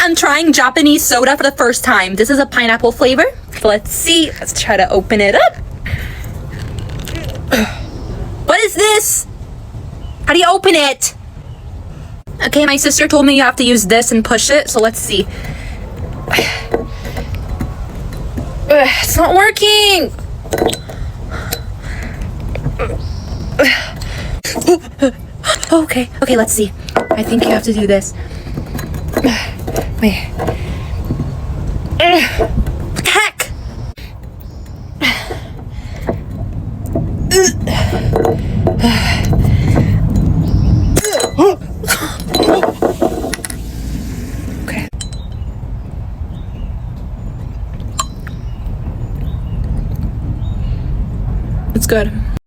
I'm trying Japanese soda for the first time. This is a pineapple flavor. Let's see. Let's try to open it up. What is this? How do you open it? Okay, my sister told me you have to use this and push it, so let's see. It's not working. Okay, let's see. I think you have to do this. Wait. What the heck? Okay. It's good.